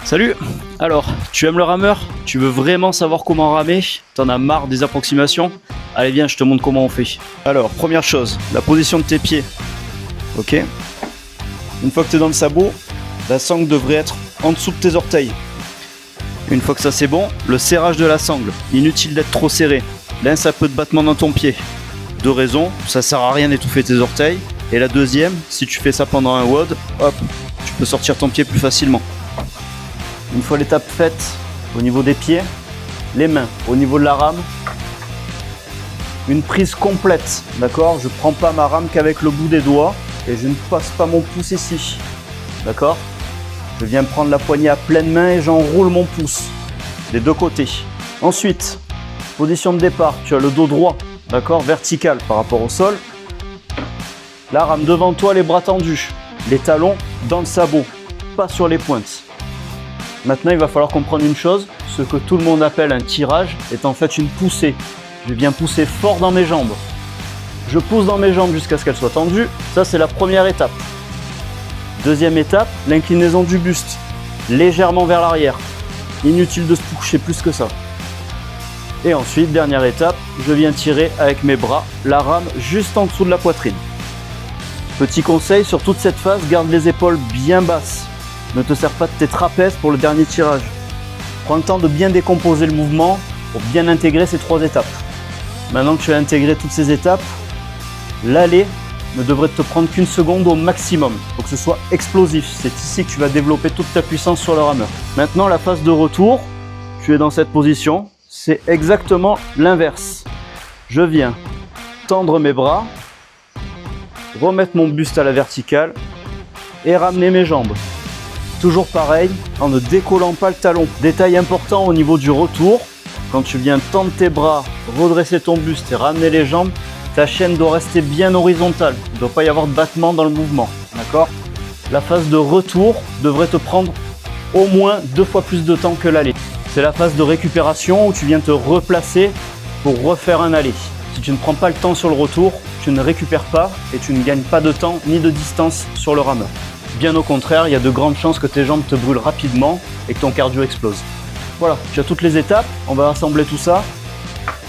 Salut! Alors, tu aimes le rameur? Tu veux vraiment savoir comment ramer? T'en as marre des approximations? Allez viens, je te montre comment on fait. Alors, première chose, la position de tes pieds. Ok? Une fois que tu es dans le sabot, la sangle devrait être en dessous de tes orteils. Une fois que ça c'est bon, le serrage de la sangle. Inutile d'être trop serré. L'un, ça peut te battement dans ton pied. Deux raisons, ça sert à rien d'étouffer tes orteils. Et la deuxième, si tu fais ça pendant un WOD, hop, tu peux sortir ton pied plus facilement. Une fois l'étape faite au niveau des pieds, les mains au niveau de la rame, une prise complète, d'accord? Je ne prends pas ma rame qu'avec le bout des doigts et je ne passe pas mon pouce ici, d'accord? Je viens prendre la poignée à pleine main et j'enroule mon pouce des deux côtés. Ensuite, position de départ, tu as le dos droit, d'accord? Vertical par rapport au sol. La rame devant toi, les bras tendus, les talons dans le sabot, pas sur les pointes. Maintenant, il va falloir comprendre une chose, ce que tout le monde appelle un tirage est en fait une poussée. Je viens pousser fort dans mes jambes. Je pousse dans mes jambes jusqu'à ce qu'elles soient tendues. Ça, c'est la première étape. Deuxième étape, l'inclinaison du buste, légèrement vers l'arrière. Inutile de se coucher plus que ça. Et ensuite, dernière étape, je viens tirer avec mes bras la rame juste en dessous de la poitrine. Petit conseil, sur toute cette phase, garde les épaules bien basses. Ne te sers pas de tes trapèzes pour le dernier tirage. Prends le temps de bien décomposer le mouvement pour bien intégrer ces trois étapes. Maintenant que tu as intégré toutes ces étapes, l'aller ne devrait te prendre qu'une seconde au maximum. Il faut que ce soit explosif. C'est ici que tu vas développer toute ta puissance sur le rameur. Maintenant, la phase de retour, tu es dans cette position. C'est exactement l'inverse. Je viens tendre mes bras, remettre mon buste à la verticale et ramener mes jambes. Toujours pareil, en ne décollant pas le talon. Détail important au niveau du retour, quand tu viens tendre tes bras, redresser ton buste et ramener les jambes, ta chaîne doit rester bien horizontale. Il ne doit pas y avoir de battement dans le mouvement. D'accord? La phase de retour devrait te prendre au moins 2 fois plus de temps que l'aller. C'est la phase de récupération où tu viens te replacer pour refaire un aller. Si tu ne prends pas le temps sur le retour, tu ne récupères pas et tu ne gagnes pas de temps ni de distance sur le rameur. Bien au contraire, il y a de grandes chances que tes jambes te brûlent rapidement et que ton cardio explose. Voilà, tu as toutes les étapes, on va assembler tout ça.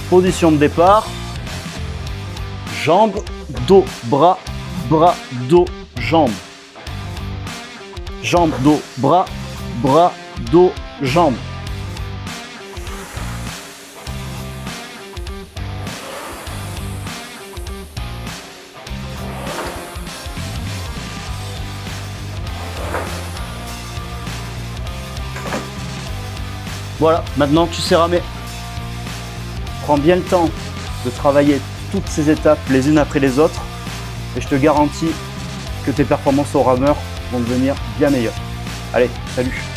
Position de départ, jambes, dos, bras, dos, jambes. Jambes, dos, bras, dos, jambes. Voilà, maintenant tu sais ramer. Prends bien le temps de travailler toutes ces étapes les unes après les autres et je te garantis que tes performances au rameur vont devenir bien meilleures. Allez, salut!